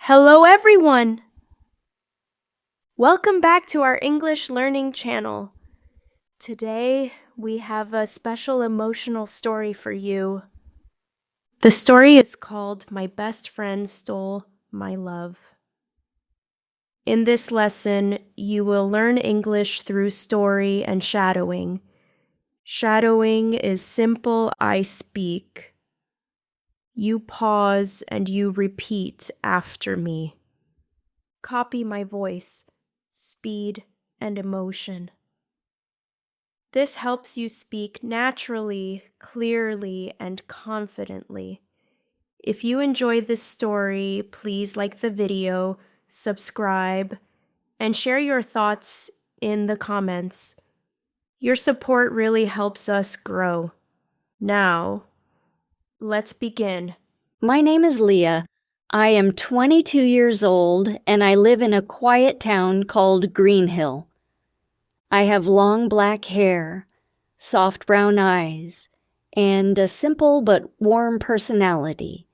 Hello everyone! Welcome back to our English learning channel. Today we have a special emotional story for you. The story is called My Best Friend Stole My Love. In this lesson, you will learn English through story and shadowing. Shadowing is simple I speak. You pause and you repeat after me. Copy my voice, speed, and emotion. This helps you speak naturally, clearly, and confidently. If you enjoy this story, please like the video, subscribe, and share your thoughts in the comments. Your support really helps us grow. Now, let's begin. My name is Leah. I am 22 years old and I live in a quiet town called Greenhill. I have long black hair, soft brown eyes, and a simple but warm personality.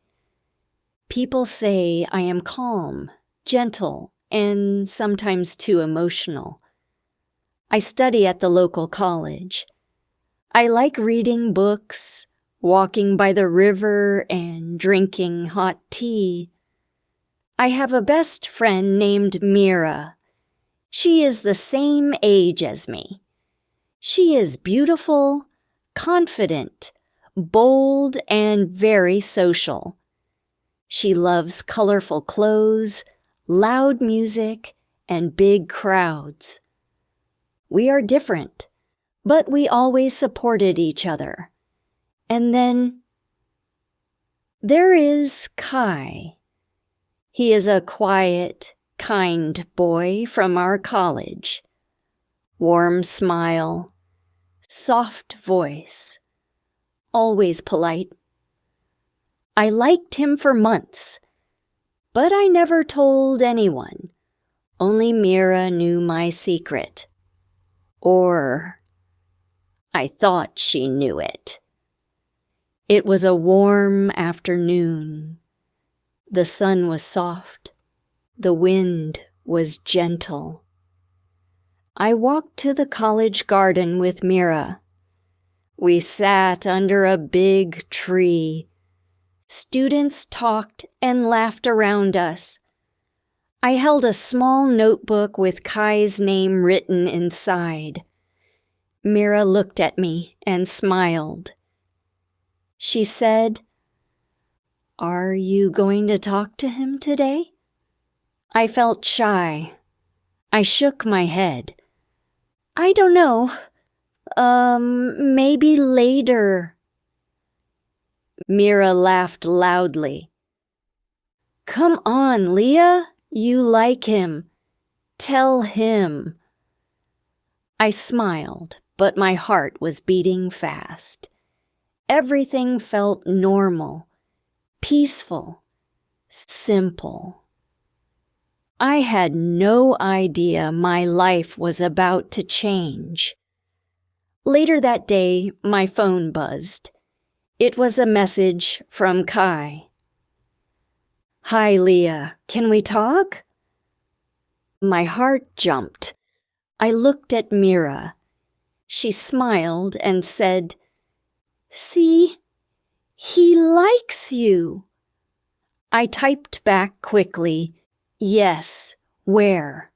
People say I am calm, gentle, and sometimes too emotional. I study at the local college. I like reading books, walking by the river, and drinking hot tea. I have a best friend named Mira. She is the same age as me. She is beautiful, confident, bold, and very social. She loves colorful clothes, loud music, and big crowds. We are different, but we always supported each other. And then there is Kai. He is a quiet, kind boy from our college. Warm smile, soft voice, always polite. I liked him for months, but I never told anyone. Only Mira knew my secret. Or I thought she knew it. It was a warm afternoon. The sun was soft. The wind was gentle. I walked to the college garden with Mira. We sat under a big tree. Students talked and laughed around us. I held a small notebook with Kai's name written inside. Mira looked at me and smiled. She said, "Are you going to talk to him today?" I felt shy. I shook my head. I don't know. Maybe later. Mira laughed loudly. Come on, Leah. You like him. Tell him. I smiled, but my heart was beating fast. Everything felt normal, peaceful, simple. I had no idea my life was about to change. Later that day, my phone buzzed. It was a message from Kai. Hi, Leah. Can we talk? My heart jumped. I looked at Mira. She smiled and said, "See, he likes you." I typed back quickly, "Yes, where?"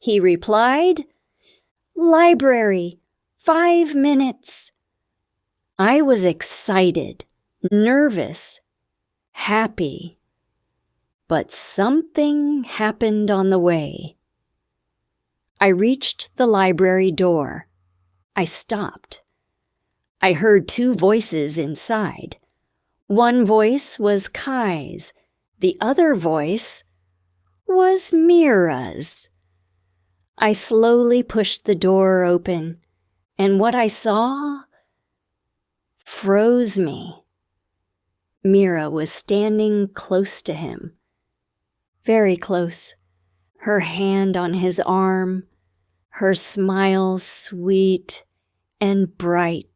He replied, "Library, 5 minutes." I was excited, nervous, happy. But something happened on the way. I reached the library door. I stopped. I heard 2 voices inside. One voice was Kai's. The other voice was Mira's. I slowly pushed the door open, and what I saw froze me. Mira was standing close to him, very close, her hand on his arm, her smile sweet and bright.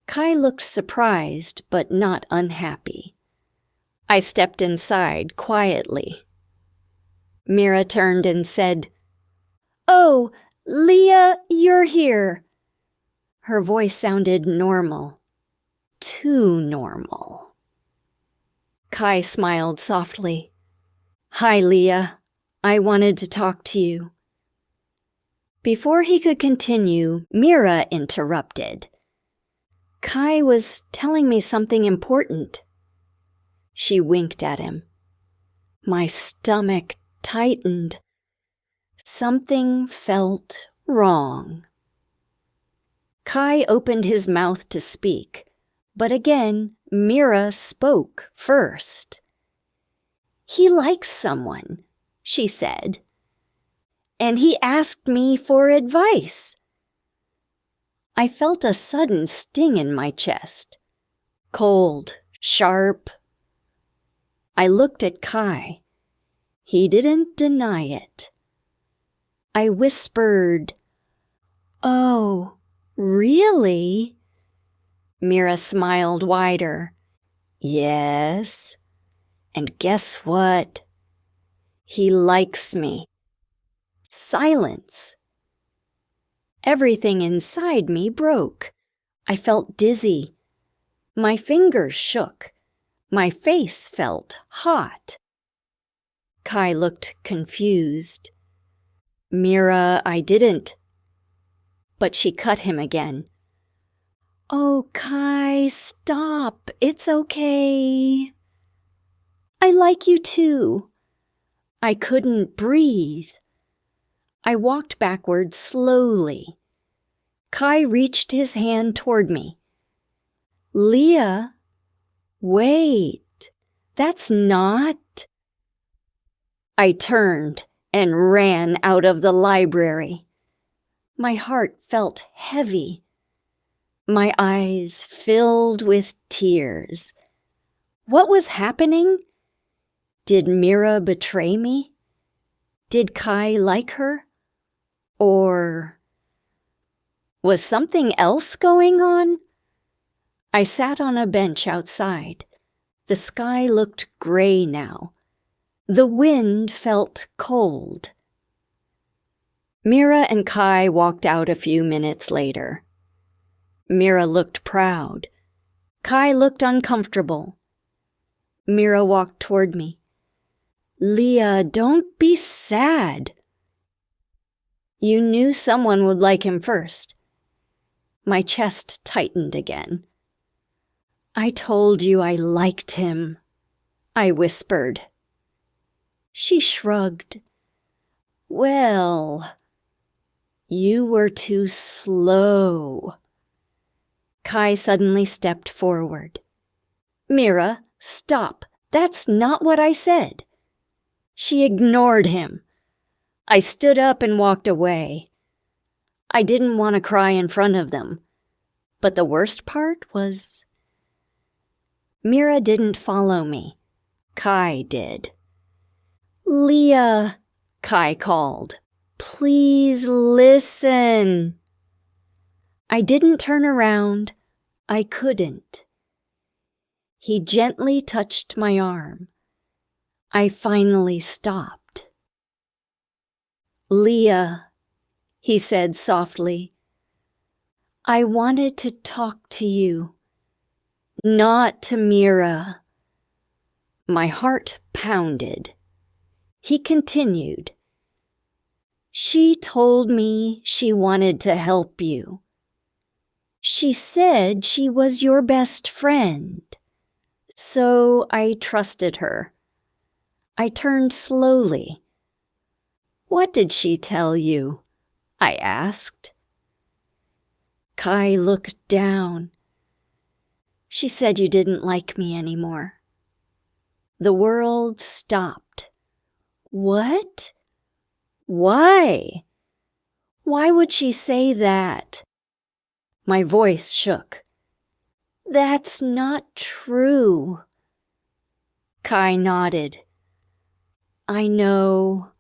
Kai looked surprised but not unhappy. I stepped inside quietly. Mira turned and said, "Oh, Leah, you're here." Her voice sounded normal. Too normal. Kai smiled softly. "Hi, Leah. I wanted to talk to you." Before he could continue, Mira interrupted. "Kai was telling me something important." She winked at him. My stomach tightened. Something felt wrong. Kai opened his mouth to speak, but again, Mira spoke first. "He likes someone," she said, "and he asked me for advice." I felt a sudden sting in my chest. Cold, sharp. I looked at Kai. He didn't deny it. I whispered, "Oh, really?" Mira smiled wider. "Yes. And guess what? He likes me." Silence. Everything inside me broke. I felt dizzy. My fingers shook. My face felt hot. Kai looked confused. "Mira, I didn't." But she cut him again. "Oh, Kai, stop. It's okay." "I like you too." I couldn't breathe. I walked backward slowly. Kai reached his hand toward me. "Leah, wait. That's not..." I turned and ran out of the library. My heart felt heavy. My eyes filled with tears. What was happening? Did Mira betray me? Did Kai like her? Or was something else going on? I sat on a bench outside. The sky looked gray now. The wind felt cold. Mira and Kai walked out a few minutes later. Mira looked proud. Kai looked uncomfortable. Mira walked toward me. "Leah, don't be sad." "You knew someone would like him first." My chest tightened again. "I told you I liked him," I whispered. She shrugged. "Well, you were too slow." Kai suddenly stepped forward. "Mira, stop. That's not what I said." She ignored him. I stood up and walked away. I didn't want to cry in front of them. But the worst part was Mira didn't follow me. Kai did. "Leah," Kai called. "Please listen." I didn't turn around. I couldn't. He gently touched my arm. I finally stopped. "Leah," he said softly, "I wanted to talk to you, not to Mira." My heart pounded. He continued, "She told me she wanted to help you. She said she was your best friend. So I trusted her." I turned slowly. "What did she tell you?" I asked. Kai looked down. "She said you didn't like me anymore." The world stopped. What? Why? Why would she say that? My voice shook. "That's not true." Kai nodded. "I know.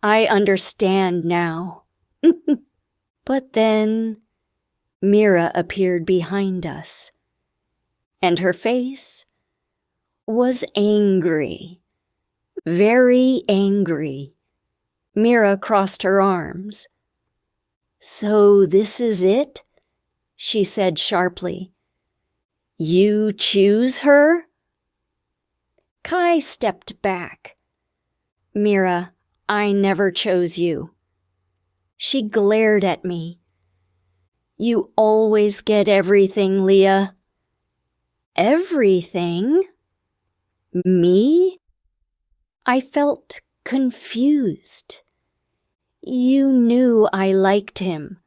I understand now." But then Mira appeared behind us, and her face was angry, very angry. Mira crossed her arms. "So this is it?" she said sharply. "You choose her?" Kai stepped back. "Mira, I never chose you." She glared at me. "You always get everything, Leah." "Everything? Me?" I felt confused. "You knew I liked him."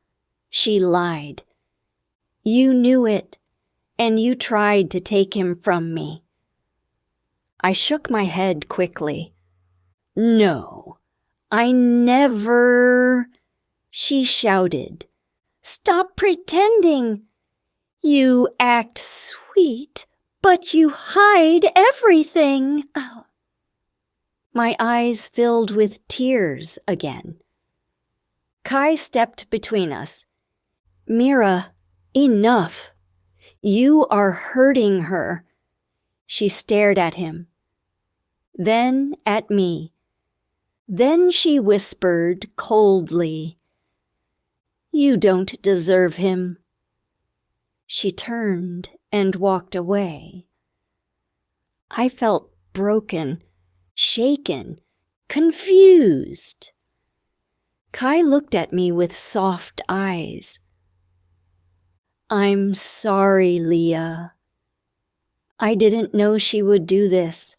She lied. "You knew it, and you tried to take him from me." I shook my head quickly. "No, I never—" She shouted. "Stop pretending! You act sweet, but you hide everything." Oh. My eyes filled with tears again. Kai stepped between us. "Mira, enough. You are hurting her." She stared at him, then at me. Then she whispered coldly, "You don't deserve him." She turned and walked away. I felt broken, shaken, confused. Kai looked at me with soft eyes. "I'm sorry, Leah. I didn't know she would do this."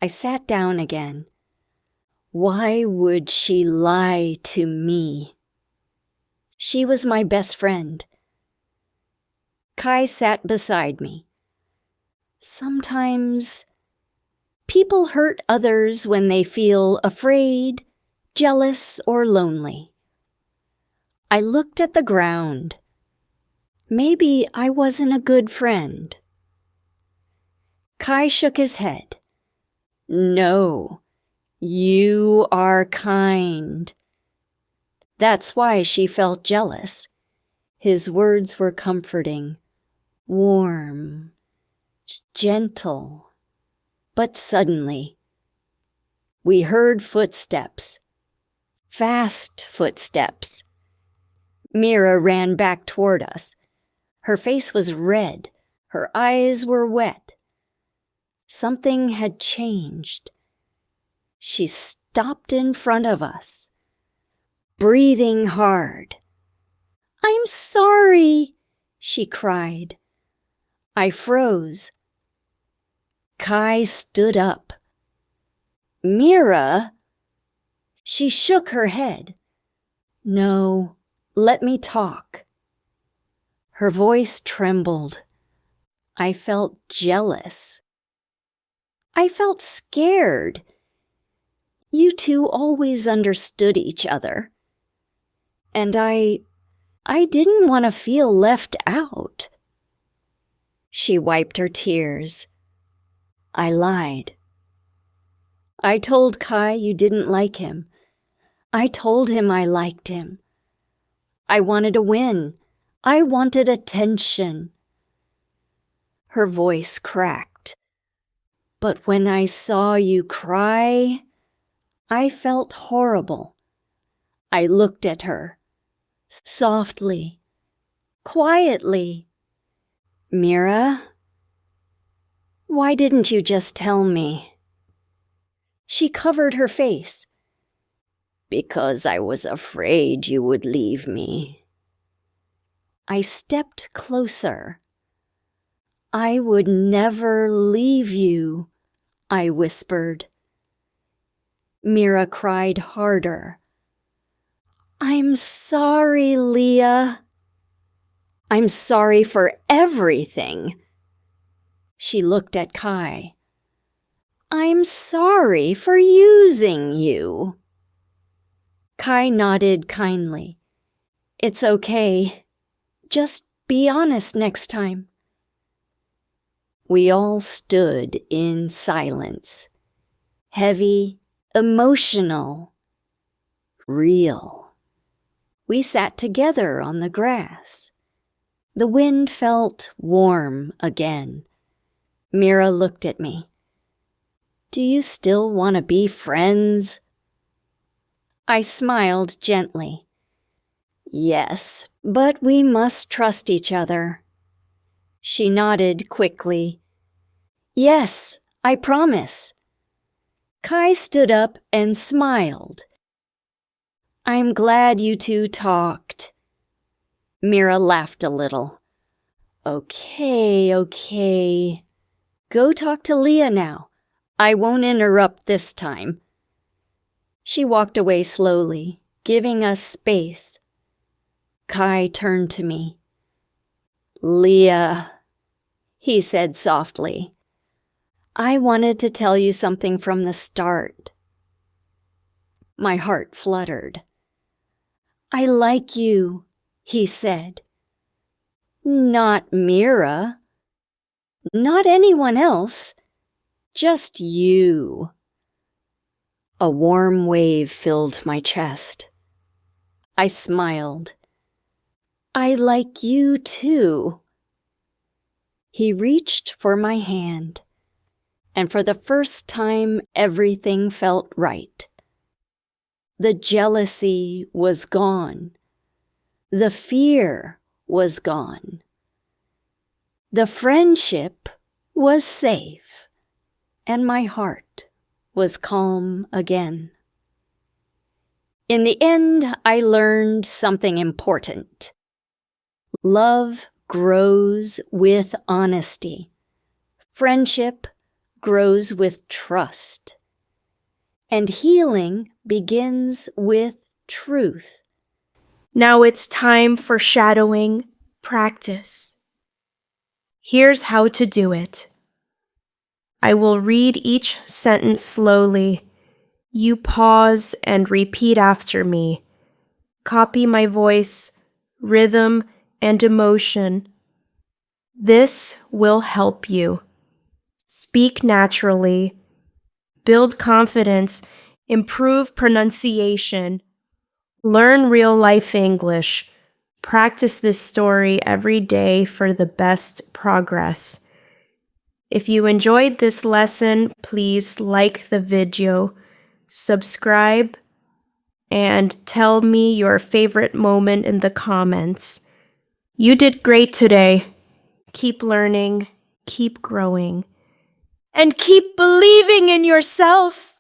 I sat down again. Why would she lie to me? She was my best friend. Kai sat beside me. Sometimes people hurt others when they feel afraid, jealous, or lonely. I looked at the ground. Maybe I wasn't a good friend. Kai shook his head. "No, you are kind." That's why she felt jealous. His words were comforting, warm, gentle. But suddenly, we heard footsteps. Fast footsteps. Mira ran back toward us. Her face was red. Her eyes were wet. Something had changed. She stopped in front of us, breathing hard. "I'm sorry," she cried. I froze. Kai stood up. "Mira?" She shook her head. "No, let me talk." Her voice trembled. I felt jealous. I felt scared. You two always understood each other. And I didn't want to feel left out. She wiped her tears. I lied. I told Kai you didn't like him. I told him I liked him. I wanted to win. I wanted attention. Her voice cracked. But when I saw you cry, I felt horrible. I looked at her, softly, quietly. "Mira, why didn't you just tell me?" She covered her face. "Because I was afraid you would leave me." I stepped closer. "I would never leave you," I whispered. Mira cried harder. "I'm sorry, Leah." "I'm sorry for everything." She looked at Kai. "I'm sorry for using you." Kai nodded kindly. "It's okay. Just be honest next time." We all stood in silence, heavy, emotional, real. We sat together on the grass. The wind felt warm again. Mira looked at me. Do you still want to be friends? I smiled gently. Yes, but we must trust each other. She nodded quickly. Yes, I promise. Kai stood up and smiled. I'm glad you two talked. Mira laughed a little. Okay. Go talk to Leah now. I won't interrupt this time. She walked away slowly, giving us space. Kai turned to me. Leah, he said softly. I wanted to tell you something from the start. My heart fluttered. I like you, he said. Not Mira. Not anyone else. Just you. A warm wave filled my chest. I smiled. I like you too. He reached for my hand, and for the first time everything felt right. The jealousy was gone. The fear was gone. The friendship was safe, and my heart was calm again. In the end, I learned something important. Love grows with honesty. Friendship grows with trust. And healing begins with truth. Now it's time for shadowing practice. Here's how to do it. I will read each sentence slowly. You pause and repeat after me. Copy my voice, rhythm, and emotion. This will help you. Speak naturally. Build confidence. Improve pronunciation. Learn real-life English. Practice this story every day for the best progress. If you enjoyed this lesson, please like the video, subscribe, and tell me your favorite moment in the comments. You did great today. Keep learning, keep growing, and keep believing in yourself.